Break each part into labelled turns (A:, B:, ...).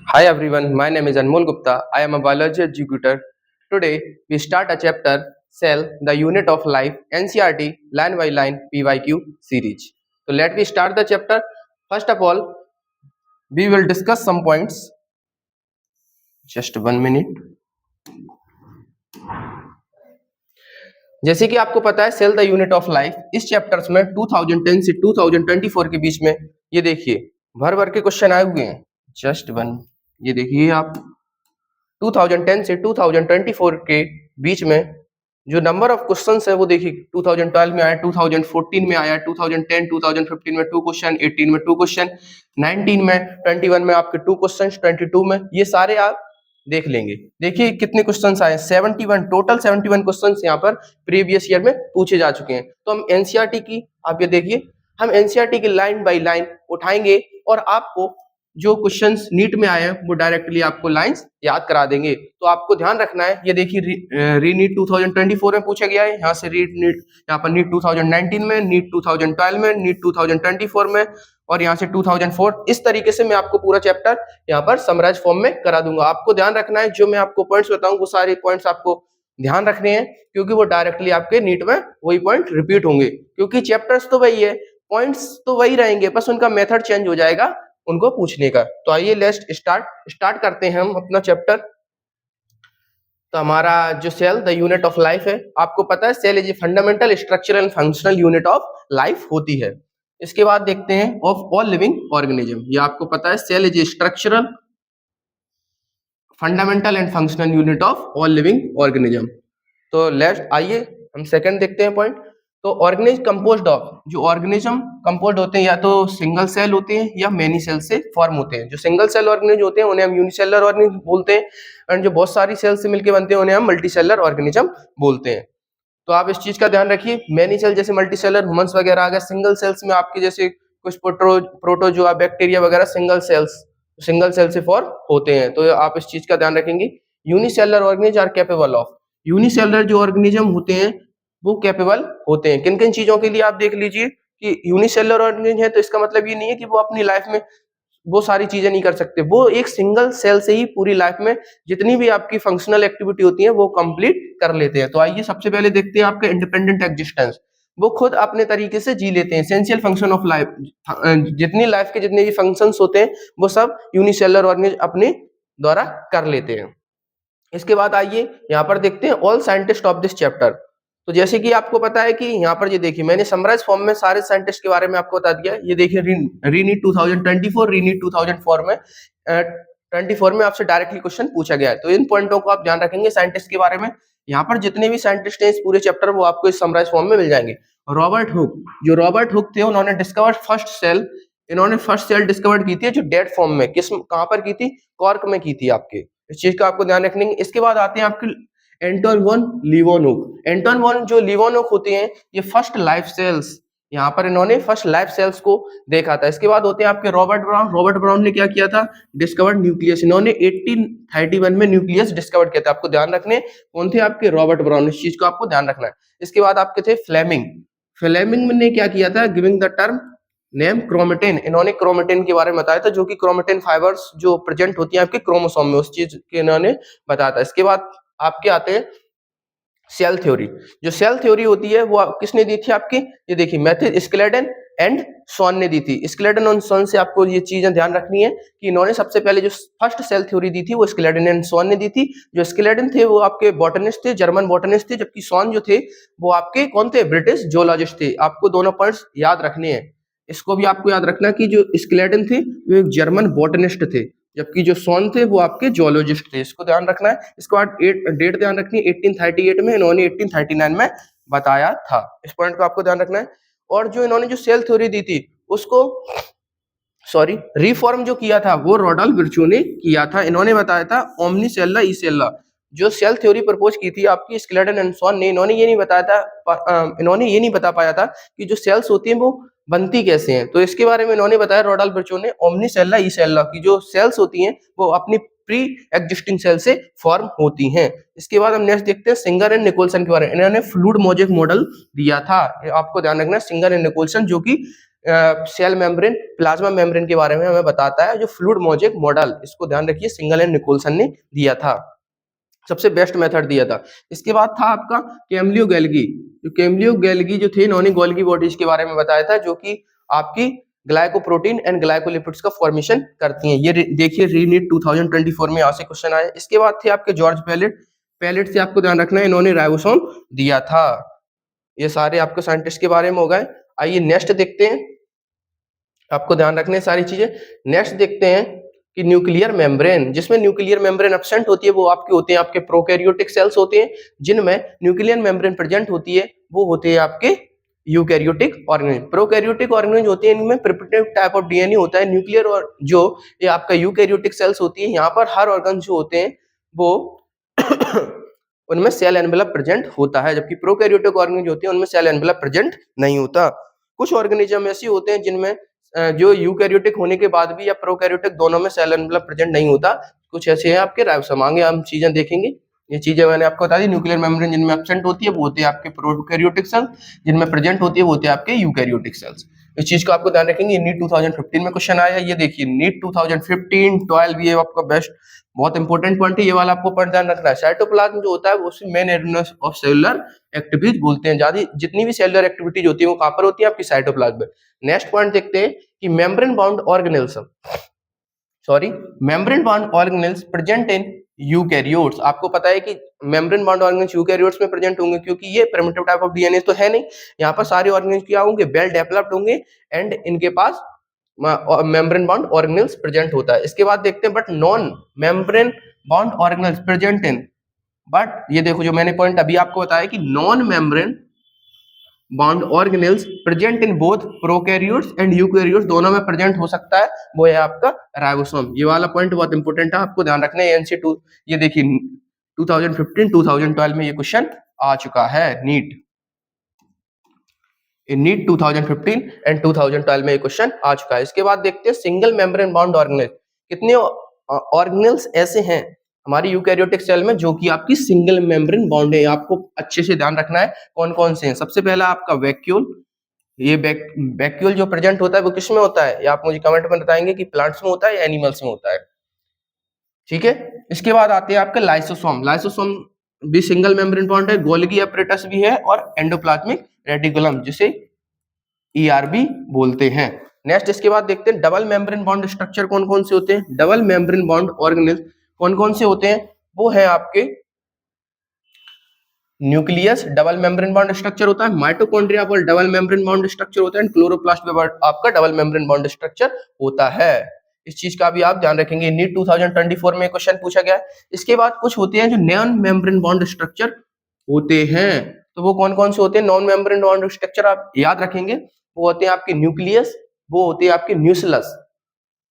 A: Hi everyone, my name is Anmol Gupta. I am a biology educator. Today we start a chapter Cell, the Unit of Life, NCRT, line by line PYQ series. So let me start the chapter. First of all, we will discuss some points. Just 1 minute. जैसे कि आपको पता है cell the unit of life, इस chapters में 2010 से 2024 के बीच में ये देखिए भर भर के क्वेश्चन आए हुए हैं। जस्ट वन, ये देखिए आप 2010 से 2024 के बीच में जो नंबर ऑफ क्वेश्चंस है वो देखिए 2012 में आया, 2014 में आया, 2010 2015 में 2 क्वेश्चन, 18 में 2 क्वेश्चन, 19 में 21 में आपके 2 क्वेश्चंस, 22 में ये सारे आप देख लेंगे। देखिए कितने क्वेश्चंस आए, 71 टोटल 71 क्वेश्चंस यहाँ पर प्रीवियस ईयर में पूछे जा चुके हैं। तो हम एनसीईआरटी की आप ये देखिए, हम एनसीईआरटी की लाइन बाय लाइन उठाएंगे और आपको जो क्वेश्चंस नीट में आए हैं वो डायरेक्टली आपको लाइंस याद करा देंगे। तो आपको ध्यान रखना है, ये देखिए रीनीट 2024 में पूछा गया है, यहाँ से रीनीट यहाँ पर नीट 2019 में, नीट 2012 में, नीट 2024 में और यहाँ से 2004। इस तरीके से मैं आपको पूरा चैप्टर यहाँ पर समराइज फॉर्म में करा दूंगा। आपको ध्यान रखना है, जो मैं आपको पॉइंट्स बताऊं वो सारे पॉइंट्स आपको ध्यान रखने हैं, क्योंकि वो डायरेक्टली आपके नीट में वही पॉइंट रिपीट होंगे, क्योंकि चैप्टर्स तो वही है, पॉइंट्स तो वही रहेंगे, बस उनका मेथड चेंज हो जाएगा उनको पूछने का। तो आइए लेट्स स्टार्ट करते हैं हम अपना चैप्टर। तो हमारा जो cell the unit of life है, आपको पता है cell is a fundamental structural and functional unit of life होती है। इसके बाद देखते हैं ऑफ ऑल लिविंग ऑर्गेनिज्म, ये आपको पता है cell is a structural fundamental and functional unit of all living organism. तो लेट्स आइए हम सेकंड देखते हैं पॉइंट। तो ऑर्गेनिज्म कंपोज्ड ऑफ, जो ऑर्गेनिज्म कंपोज्ड होते हैं या तो सिंगल सेल होते हैं या मेनी सेल से फॉर्म होते हैं। जो सिंगल सेल ऑर्गेनिज्म होते हैं उन्हें हम यूनिसेलुलर ऑर्गेनिज्म बोलते हैं, एंड जो बहुत सारी सेल से मिलकर बनते हैं उन्हें हम मल्टीसेलुलर ऑर्गेनिज्म बोलते हैं। तो आप इस चीज का ध्यान रखिए, मेनी सेल जैसे मल्टीसेलुलर ह्यूमंस वगैरह आ गए, सिंगल सेल्स में आपके जैसे कुछ प्रोटोजोआ बैक्टीरिया वगैरह सिंगल सेल से फॉर्म होते हैं। तो आप इस चीज का ध्यान रखेंगे। Unicellular organism are capable of, unicellular जो ऑर्गेनिज्म होते हैं वो कैपेबल होते हैं किन किन चीजों के लिए, आप देख लीजिए कि यूनिसेलुलर ऑर्गेनिज्म है तो इसका मतलब ये नहीं है कि वो अपनी लाइफ में वो सारी चीजें नहीं कर सकते, वो एक सिंगल सेल से ही पूरी लाइफ में जितनी भी आपकी फंक्शनल एक्टिविटी होती है वो कंप्लीट कर लेते हैं। तो आइए सबसे पहले देखते हैं आपका इंडिपेंडेंट एग्जिस्टेंस, वो खुद अपने तरीके से जी लेते हैं। एसेंशियल फंक्शन ऑफ लाइफ, जितनी लाइफ के जितने भी फंक्शंस होते हैं वो सब यूनिसेलुलर ऑर्गेनिज्म अपने द्वारा कर लेते हैं। इसके बाद आइए यहाँ पर देखते हैं all scientist of this chapter. तो जैसे कि आपको पता है कि यहाँ पर ये देखिए मैंने समराइज फॉर्म में सारे साइंटिस्ट के बारे में आपको बता दिया। ये देखिए रीनीट 2024, रीनीट 2004 में 24 में आपसे डायरेक्टली क्वेश्चन पूछा गया है। तो इन पॉइंटों को आप ध्यान रखेंगे साइंटिस्ट के बारे में। यहाँ पर जितने भी साइंटिस्ट हैं इस पूरे चैप्टर वो आपको इस समराइज फॉर्म में मिल जाएंगे। रॉबर्ट हुक, जो रॉबर्ट हुक थे उन्होंने डिस्कवर्ड फर्स्ट सेल, इन्होंने फर्स्ट सेल डिस्कवर्ड की थी जो डेड फॉर्म में, कहाँ पर की थी, कॉर्क में की थी आपके, इस चीज का आपको ध्यान रखने। इसके बाद आते हैं आपके एंटोन वॉन लीवोनोक। एंटोन वॉन जो लीवोनोक होते हैं ये फर्स्ट लाइफ सेल्स, यहाँ पर इन्होंने फर्स्ट लाइफ सेल्स को देखा था। इसके बाद होते हैं आपके रॉबर्ट ब्राउन। रॉबर्ट ब्राउन ने क्या किया था, डिस्कवर्ड न्यूक्लियस, इन्होंने 1831 में न्यूक्लियस डिस्कवर्ड किया था। आपको ध्यान रखने कौन थे आपके, रॉबर्ट ब्राउन, इस चीज को आपको ध्यान रखना है। इसके बाद आपके थे फ्लेमिंग। फ्लेमिंग ने क्या किया था, giving the term name chromatin, इन्होंने क्रोमेटिन के बारे में बताया था, जो कि क्रोमेटिन फाइबर्स जो प्रेजेंट होती हैं आपके क्रोमोसोम में, उस चीज के इन्होंने बताया था। इसके बाद आपके आते हैं सेल थ्योरी। जो सेल थ्योरी होती है वो किसने दी थी आपकी, ये देखिए मैथ्यू स्केलेटन एंड सॉन ने दी थी। स्केलेटन और सॉन से आपको ये चीजें ध्यान रखनी है कि इन्होंने सबसे पहले जो फर्स्ट सेल थ्योरी दी थी वो स्केलेटन एंड सॉन ने दी थी। जो स्केलेटन थे वो आपके बॉटनिस्ट थे, जर्मन बॉटनिस्ट थे, जबकि सॉन जो थे वो आपके कौन थे, ब्रिटिश जोलॉजिस्ट थे। आपको दोनों पॉइंट्स याद रखने हैं। इसको भी आपको याद रखना कि जो स्केलेटन थे वो एक जर्मन बॉटनिस्ट थे, जबकि जो सॉन थे वो आपके जोलॉजिस्ट थे। इसको ध्यान रखना है। इसके बाद डेट ध्यान रखनी है, 1838 में, इन्होंने 1839 में बताया था। इस पॉइंट को आपको ध्यान रखना है। और जो इन्होंने जो सेल थ्योरी दी थी उसको रिफॉर्म जो किया था वो रॉडल्फ विर्चू ने किया था। इन्होंने बताया था ओमनी सेल्ला ई सेल्ला, जो सेल थ्योरी प्रपोज की थी आपकी स्केलेटन एंड सॉन ने, इन्होंने ये नहीं बताया था, इन्होंने ये नहीं बता पाया था कि जो सेल्स होती हैं वो बनती कैसे हैं। तो इसके बारे में इन्होंने बताया रॉडल्फ विर्चू ने, ओमनी सेल्ला ई सेल्ला की जो सेल्स होती हैं वो अपनी प्री एग्जिस्टिंग सेल से फॉर्म होती हैं। इसके बाद हम नेक्स्ट देखते हैं सिंगर एंड निकोलसन के बारे में। इन्होंने फ्लूइड मोजेक मॉडल दिया था, आपको ध्यान रखना है, सिंगर एंड निकोलसन, जो कि सेल मेम्ब्रेन, प्लाज्मा मेम्ब्रेन के बारे में हमें बताता है, जो फ्लूइड मोजेक मॉडल, इसको ध्यान रखिए, सिंगल एंड निकोलसन ने दिया था, सबसे बेस्ट मेथड दिया था। इसके बाद था आपका कैम्लियो गैल्गी, जो कैम्लियो गैल्गी जो थे, इन्होंने गोल्गी बॉडीज के बारे में बताया था, जो कि आपकी ग्लाइकोप्रोटीन एंड ग्लाइकोलिपिड्स का फॉर्मेशन करती हैं। ये देखिए रीनीट 2024 में यहाँ से क्वेश्चन आया। इसके बाद थे आपके जॉर्ज पैलेट, पैलेट से आपको ध्यान रखना है, इन्होंने राइबोसोम दिया था। ये सारे आपके साइंटिस्ट के बारे में हो गए। आइए नेक्स्ट देखते हैं, आपको ध्यान रखने सारी चीजें। नेक्स्ट देखते हैं कि न्यूक्लियर मेम्ब्रेन, जिसमें न्यूक्लियर मेम्ब्रेन एब्सेंट होती है वो आपके होते हैं आपके प्रोकैरियोटिक सेल्स होते हैं, जिनमें न्यूक्लियर मेम्ब्रेन प्रेजेंट होती है वो होते हैं आपके यूकैरियोटिक ऑर्गेनिज्म। प्रोकैरियोटिक ऑर्गेनिज्म होते हैं, इनमें प्रिमिटिव टाइप ऑफ डीएनए होता है। न्यूक्लियर और जो ये आपका यूकैरियोटिक सेल्स होती है, यहाँ पर हर ऑर्गन जो होते हैं वो उनमें सेल एनवेलप प्रेजेंट होता है, जबकि प्रोकैरियोटिक ऑर्गेनिज्म होते हैं उनमें सेल एनवेलप प्रेजेंट नहीं होता। कुछ ऑर्गेनिज्म ऐसे होते हैं जिनमें जो यूकैरियोटिक होने के बाद भी या प्रोकैरियोटिक दोनों में सेल एनवेलप प्रेजेंट नहीं होता। कुछ ऐसे हैं आपके राइबोसोम, आगे हम चीजें देखेंगे। ये चीजें मैंने आपको बता दी, न्यूक्लियर मेम्ब्रेन जिनमें एब्सेंट होती है वो होते हैं आपके प्रोकैरियोटिक सेल्स, जिनमें प्रेजेंट होती है वो होते हैं आपके यूकैरियोटिक सेल्स। इस चीज को आपको ध्यान रखेंगे। नीट 2015 में क्वेश्चन आया, ये देखिए नीट 2015, 12, ये आपका बेस्ट बहुत इंपॉर्टेंट पॉइंट है, ये वाला आपको पॉइंट ध्यान रखना है। साइटोप्लाज्म जो होता है वो उसी main area of cellular activities बोलते हैं। ज्यादा जितनी भी सेलुलर एक्टिविटीज होती है वो कहां पर होती है, आपकी साइटोप्लाज्म में। नेक्स्ट पॉइंट देखते हैं कि membrane bound organelles, membrane bound organelles present in eukaryotes. आपको पता है कि मेम्ब्रेन बाउंड ऑर्गेनेल्स यूकैरियोट्स में प्रेजेंट होंगे, क्योंकि ये प्रिमिटिव टाइप ऑफ डीएनए तो है नहीं। यहाँ पर सारे ऑर्गेनेल्स क्या होंगे, वेल डेवलप्ड होंगे एंड इनके पास मेम्ब्रेन बाउंड ऑर्गेनेल्स प्रेजेंट होता है। इसके बाद देखते हैं but non membrane bound organelles present in, but ये देखो जो मैंने पॉइंट अभी आपको बताया कि non membrane bound organelles present in both prokaryotes and eukaryotes, दोनों में प्रेजेंट हो सकता है, वो है आपका राइबोसोम। ये वाला पॉइंट बहुत इंपॉर्टेंट है, आपको ध्यान रखना है। एनसी2 ये देखिए 2015 2012 में ये क्वेश्चन आ चुका है, नीट 2015 एंड 2012 में ये क्वेश्चन आ चुका है। इसके बाद देखते हैं सिंगल मेम्ब्रेन बाउंड ऑर्गेनेल, कितने ऑर्गेनेल्स ऐसे हैं हमारी यूकैरियोटिक सेल में जो कि आपकी सिंगल मेम्ब्रेन बाउंड है, आपको अच्छे से ध्यान रखना है कौन कौन से हैं। सबसे पहला आपका वैक्यूल, ये वैक्यूल जो प्रेजेंट होता है वो किस में होता है, ये आप मुझे कमेंट में बताएंगे कि प्लांट्स में होता है या एनिमल्स में होता है, ठीक है। इसके बाद आते हैं आपके लाइसोसोम, लाइसोसोम भी सिंगल मेम्ब्रेन बाउंड है, गोल्गी अपैरेटस भी है और एंडोप्लाज्मिक रेटिकुलम जिसे ईआरबी बोलते हैं। नेक्स्ट इसके बाद देखते हैं डबल मेम्ब्रेन बॉन्ड स्ट्रक्चर कौन कौन से होते हैं। डबल मेम्ब्रेन बॉन्ड ऑर्गेनेल कौन कौन से होते हैं, वो है आपके nucleus double membrane bond structure होता है, माइटोकॉन्ड्रिया पर डबल मेम्ब्रेन बॉन्ड स्ट्रक्चर होता है, क्लोरोप्लास्ट में आपका डबल मेम्ब्रेन बॉन्ड स्ट्रक्चर होता है। इस चीज का भी आप ध्यान रखेंगे, नीट 2024 में क्वेश्चन पूछा गया है। इसके बाद कुछ होते हैं जो नॉन मेम्ब्रेन बॉन्ड स्ट्रक्चर होते हैं, तो वो कौन कौन से होते हैं नॉन मेम्ब्रेन बॉन्ड स्ट्रक्चर, आप याद रखेंगे। वो होते हैं आपके न्यूक्लियस, वो होते हैं आपके न्यूक्लियोलस,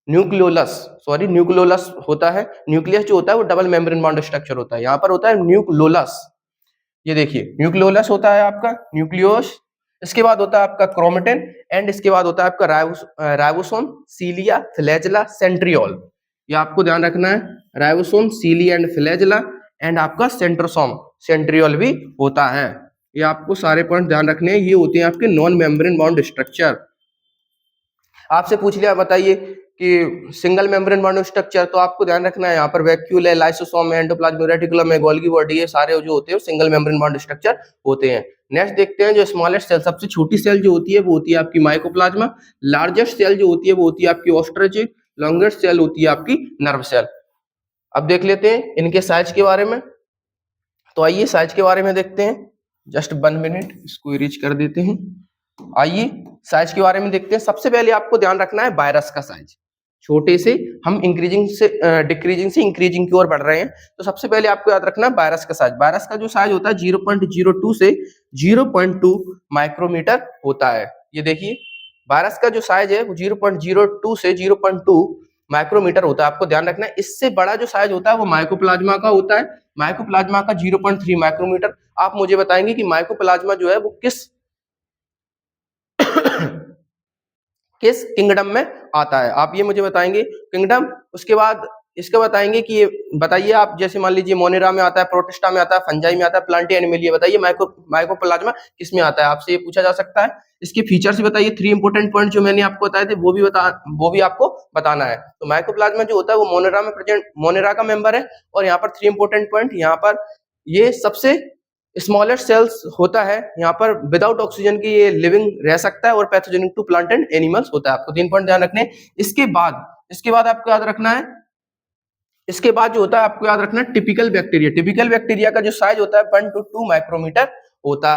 A: न्यूक्लियोलस होता है। न्यूक्लियस जो होता है वो डबल मेम्ब्रेन बॉन्ड स्ट्रक्चर होता है, यहाँ पर होता है न्यूक्लियोलस। ये देखिए न्यूक्लियोलस होता है आपका न्यूक्लियोस। इसके बाद होता है आपका क्रोमेटिन एंड इसके बाद होता है आपका राइबोसोम, सीलिया, फ्लैजेला, सेंट्रियोल। ये आपको ध्यान रखना है, ribosome, cilia and flagella and आपका सेंट्रोसोम, सेंट्रियोल भी होता है। ये आपको सारे पॉइंट ध्यान रखने हैं, ये होते हैं आपके नॉन मेम्ब्रेन बाउंड स्ट्रक्चर। आपसे पूछ लिया बताइए कि सिंगल मेम्ब्रेन बॉन्ड स्ट्रक्चर, तो आपको ध्यान रखना है यहाँ पर वैक्यूल है, लाइसोसोम है, एंडोप्लाज्मिक रेटिकुलम है, गोल्गी बॉडी है, सारे जो होते हैं सिंगल मेम्ब्रेन बॉन्ड स्ट्रक्चर होते हैं। नेक्स्ट देखते हैं जो स्मॉलेस्ट सेल, सबसे छोटी सेल जो होती है वो होती है आपकी माइकोप्लाज्मा। लार्जेस्ट सेल जो होती है वो होती है आपकी ओस्ट्रोजिट। लॉन्गेस्ट सेल होती है आपकी नर्व सेल। अब देख लेते हैं इनके साइज के बारे में, तो आइए साइज के बारे में देखते हैं। जस्ट 1 मिनट, इसको रीच कर देते हैं। आइए साइज के बारे में देखते हैं। सबसे पहले आपको ध्यान रखना है वायरस का साइज, छोटे से हम इंक्रीजिंग से डिक्रीजिंग से इंक्रीजिंग की ओर बढ़ रहे हैं, तो सबसे पहले आपको याद रखना है वायरस का साइज। वायरस का जो साइज होता है 0.02 से 0.2 माइक्रोमीटर होता है। ये देखिए वायरस का जो साइज है वो 0.02 से 0.2 माइक्रोमीटर होता है, आपको ध्यान रखना है। इससे बड़ा जो साइज होता है वो माइकोप्लाज्मा का होता है, माइकोप्लाज्मा का 0.3 माइक्रोमीटर। आप मुझे बताएंगे कि माइकोप्लाज्मा जो है वो किस किस किंगडम में आता है, आप ये मुझे बताएंगे किंगडम। उसके बाद इसका बताएंगे कि ये बताइए आप, जैसे मान लीजिए मोनेरा में आता है, प्रोटिस्टा में आता है, फंजाई में आता है, प्लांटिया एनिमेलिया, बताइए माइकोप्लाज्मा किस में आता है, आपसे ये पूछा जा सकता है। इसके फीचर्स बताइए, 3 इंपॉर्टेंट पॉइंट जो मैंने आपको बताए थे वो भी आपको बताना है। तो माइकोप्लाज्मा जो होता है वो मोनेरा में प्रेजेंट, मोनेरा का मेंबर है। और यहाँ पर 3 इंपॉर्टेंट पॉइंट, यहाँ पर ये सबसे स्मॉलेस्ट सेल्स होता है, यहाँ पर विदाउट ऑक्सीजन की ये लिविंग रह सकता है और pathogenic to plant and animals होता है। आपको 3 पॉइंट ध्यान रखने। इसके बाद आपको याद रखना है, इसके बाद जो होता है आपको याद रखना है टिपिकल बैक्टीरिया। टिपिकल बैक्टीरिया का जो साइज होता है 1 to 2 माइक्रोमीटर होता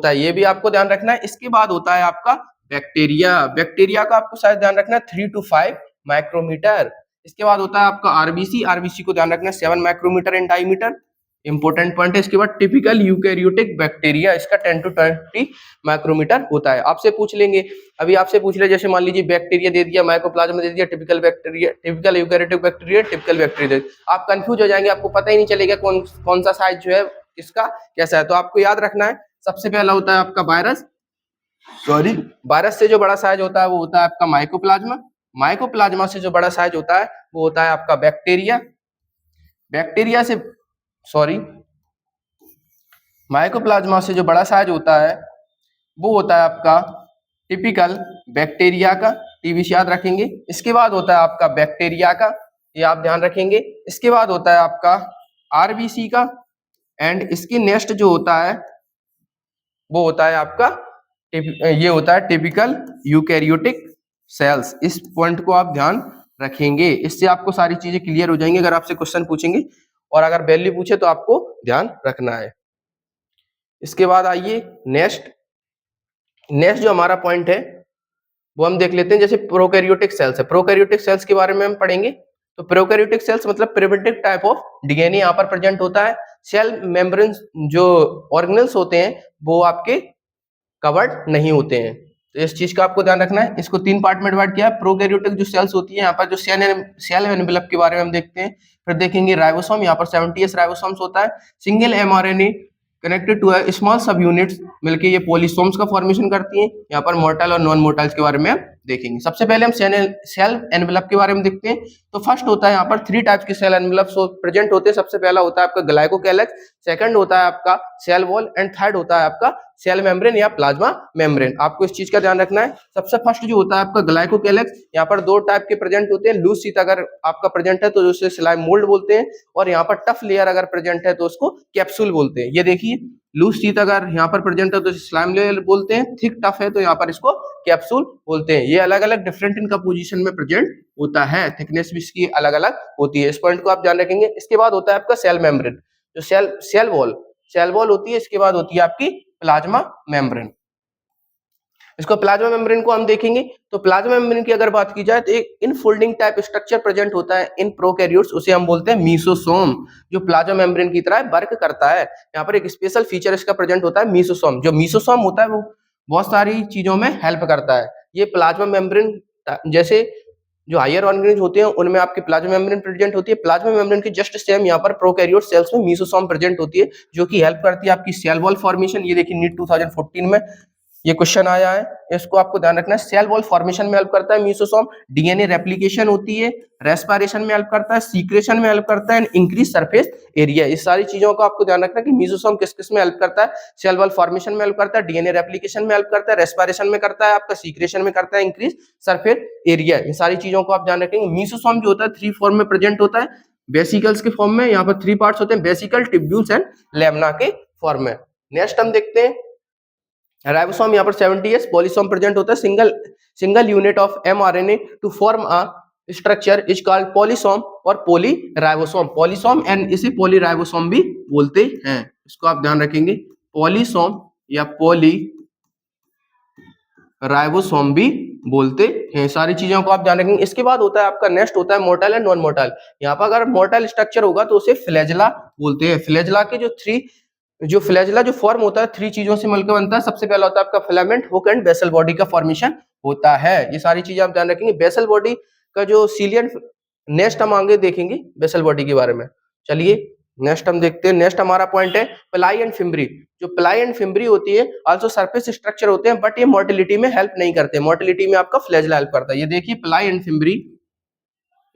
A: है, ये भी आपको ध्यान रखना है। इसके बाद होता है आपका बैक्टीरिया। बैक्टीरिया का आपको साइज ध्यान रखना है 3 to 5 माइक्रोमीटर। इसके बाद होता है आपका आरबीसी को ध्यान रखना है 7 micrometre in diameter, important point है। इसके बाद टिपिकल यूकैरियोटिक बैक्टीरिया, इसका 10 to 20 माइक्रोमीटर होता है। आपसे पूछ लेंगे, अभी आपसे पूछ ले, जैसे मान लीजिए बैक्टीरिया दे दिया, माइकोप्लाज्मा दे दिया, typical bacteria, typical eukaryotic bacteria, typical bacteria, आप कंफ्यूज हो जाएंगे, आपको पता ही नहीं चलेगा कौन सा साइज जो है इसका कैसा है। तो आपको याद रखना है, सबसे पहला होता है आपका वायरस से जो बड़ा साइज होता है वो होता है आपका माइकोप्लाज्मा से जो बड़ा साइज होता है वो होता है आपका माइकोप्लाज्मा से जो बड़ा साइज होता है वो होता है आपका टिपिकल बैक्टीरिया का, टीबी से याद रखेंगे। इसके बाद होता है आपका बैक्टीरिया का, ये आप ध्यान रखेंगे। इसके बाद होता है आपका आरबीसी का, एंड इसकी नेक्स्ट जो होता है वो होता है आपका ये होता है टिपिकल यूकैरियोटिक सेल्स। इस पॉइंट को आप ध्यान रखेंगे, इससे आपको सारी चीजें क्लियर हो जाएंगी अगर आपसे क्वेश्चन पूछेंगे, और अगर वैल्यू पूछे तो आपको ध्यान रखना है। इसके बाद आइए नेक्स्ट जो हमारा पॉइंट है वो हम देख लेते हैं। जैसे प्रोकैरियोटिक सेल्स है, प्रोकैरियोटिक सेल्स के बारे में हम पढ़ेंगे। तो प्रोकैरियोटिक सेल्स मतलब प्रिमिटिव टाइप ऑफ डीएनए यहाँ पर प्रेजेंट होता है। सेल मेम्ब्रेन जो ऑर्गेनेल्स होते हैं वो आपके कवर्ड नहीं होते हैं, तो इस चीज का आपको ध्यान रखना है। इसको 3 पार्ट में डिवाइड किया है। प्रोकैरियोटिक जो सेल्स होती है, यहाँ पर जो सेल एनवेलप के बारे में हम देखते हैं, फिर देखेंगे राइबोसोम, यहाँ पर 70s राइबोसोम्स होता है। Single mRNA connected to small subunits मिलके ये पॉलीसोम्स का फॉर्मेशन करती हैं। यहाँ पर मोर्टल और नॉन मोर्टल्स के बारे में हम देखेंगे। सबसे पहले हम सेल एनवेलप के बारे में देखते हैं। तो फर्स्ट होता है यहाँ पर 3 टाइप्स के सेल एनवेलप प्रेजेंट होते हैं। सबसे पहला होता है आपका ग्लाइकोकैलेक्स, सेकंड होता है आपका सेल वॉल, एंड थर्ड होता है आपका सेल मेम्ब्रेन या प्लाज्मा मेम्ब्रेन। आपको इस चीज का ध्यान रखना है। सबसे फर्स्ट जो होता है आपका ग्लाइकोकैलेक्स, यहाँ पर 2 टाइप के प्रेजेंट होते हैं। लूज शीट अगर आपका प्रेजेंट है तो उसे स्लाइम मोल्ड बोलते हैं, और यहाँ पर टफ लेयर अगर प्रेजेंट है तो उसको कैप्सूल बोलते हैं। ये देखिए, लूज शीट अगर यहाँ पर प्रेजेंट है तो स्लाइम लेयर बोलते हैं, थिक टफ है तो यहाँ पर इसको कैप्सूल बोलते हैं। ये अलग अलग डिफरेंट इनका पोजीशन में प्रेजेंट होता है, थिकनेस भी इसकी अलग अलग होती है। इस पॉइंट को आप ध्यान रखेंगे। इसके बाद होता है आपका सेल मेम्ब्रेन, जो सेल वॉल होती है। इसके बाद होती है आपकी प्लाज्मा मेम्ब्रेन। इसको प्लाज्मा मेम्ब्रेन को हम देखेंगे। तो प्लाज्मा मेम्ब्रेन की अगर बात की जाए तो एक इनफोल्डिंग टाइप स्ट्रक्चर प्रेजेंट होता है इन प्रोकैरियोट्स, उसे हम बोलते हैं मीसोसोम, जो प्लाज्मा मेम्ब्रेन की तरह वर्क करता है। यहाँ पर एक स्पेशल फीचर इसका प्रेजेंट होता है मीसोसोम। जो मीसोसोम होता है वो बहुत सारी चीजों में हेल्प करता है। ये प्लाज्मा मेम्ब्रेन, जैसे जो हायर ऑर्गेनिज होते हैं उनमें आपकी प्लाज्मा मेम्ब्रेन प्रेजेंट होती है। प्लाज्मा मेम्ब्रेन की जस्ट सेम यहाँ पर प्रोकैरियोट सेल्स में मीसोसोम प्रेजेंट होती है, जो कि हेल्प करती है आपकी सेल वॉल फॉर्मेशन। ये देखिए नीट 2014 में ये क्वेश्चन आया है, इसको आपको ध्यान रखना है। सेल वॉल फॉर्मेशन में हेल्प करता है मीसोसोम, डीएनए रेप्लिकेशन होती है, रेस्पिरेशन में हेल्प करता है, सीक्रेशन में हेल्प करता है, एंड इंक्रीज सरफेस एरिया। इस सारी चीजों को आपको ध्यान रखना है कि मीसोसोम किस किस में हेल्प करता है। सेल वॉल फॉर्मेशन में हेल्प करता है, डीएनए रेप्लिकेशन में हेल्प करता है, रेस्पिरेशन में करता है, आपका सीक्रेशन में करता है, इंक्रीज सरफेस एरिया। इन सारी चीजों को आप ध्यान रखेंगे। मीसोसोम जो होता है 3 फॉर्म में प्रेजेंट होता है, वेसिकल्स के फॉर्म में। यहाँ पर 3 पार्ट्स होते हैं, वेसिकल, ट्यूब्यूल्स एंड लैमिना के फॉर्म में। नेक्स्ट हम देखते हैं राइबोसोम। यहाँ पर 70s पॉलीसोम प्रेजेंट होता है। Single unit of mRNA to form a structure is called polysome और पॉलीराइबोसोम। पॉलीसोम एंड इसे पॉलीराइबोसोम भी बोलते हैं, इसको आप ध्यान रखेंगे। पॉलीसोम या पॉलीराइबोसोम भी बोलते हैं, सारी चीजों को आप ध्यान रखेंगे। इसके बाद होता है आपका नेक्स्ट होता है मोर्टल एंड नॉन मोर्टल। यहाँ पर अगर मोर्टल स्ट्रक्चर होगा तो उसे फ्लैजेला बोलते हैं। फ्लैजेला के जो फ्लैजेला जो फॉर्म होता है 3 चीजों से मिलकर बनता है। सबसे पहला होता है आपका filament, hook and basal body का फॉर्मेशन होता है। ये सारी चीजें आप ध्यान रखेंगे। बेसल बॉडी का जो सीलियन, नेक्स्ट हम आगे देखेंगे बेसल बॉडी के बारे में। चलिए नेक्स्ट हम देखते हैं। नेक्स्ट हमारा पॉइंट है प्लाई एंड फिम्बरी। जो प्लाई एंड फिम्बरी होती है आल्सो सरफेस स्ट्रक्चर होते हैं, बट ये मोटिलिटी में हेल्प नहीं करते। मोटिलिटी में आपका फ्लैजेला हेल्प करता है। ये देखिए प्लाई एंड फिम्बरी,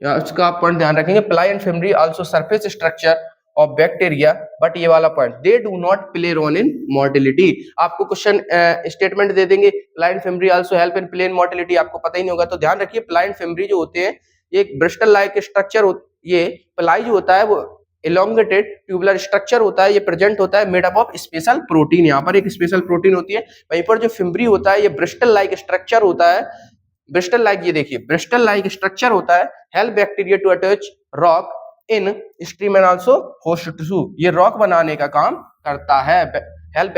A: उसका आप पॉइंट ध्यान रखेंगे। Pili and fimbriae also surface structure of bacteria, but ये वाला point, they do not play role in mortality. आपको क्वेश्चन स्टेटमेंट दे देंगे pili and fimbriae also help in play in mortality, आपको पता ही नहीं होगा। तो ध्यान रखिए प्लाई एंड फिमरी जो होते हैं ये एक ब्रिस्टल लाइक स्ट्रक्चर, ये प्लाई जो होता है वो elongated ट्यूबुलर स्ट्रक्चर होता है, ये प्रेजेंट होता है made up of special protein, यहाँ पर एक स्पेशल प्रोटीन होती है। वहीं पर जो फिमरी होता है ये ब्रिस्टल लाइक स्ट्रक्चर होता है, ब्रिस्टल लाइक, ये देखिए ब्रिस्टल लाइक स्ट्रक्चर होता है, help bacteria to attach rock in stream and also host tissue, ये रॉक बनाने का काम करता है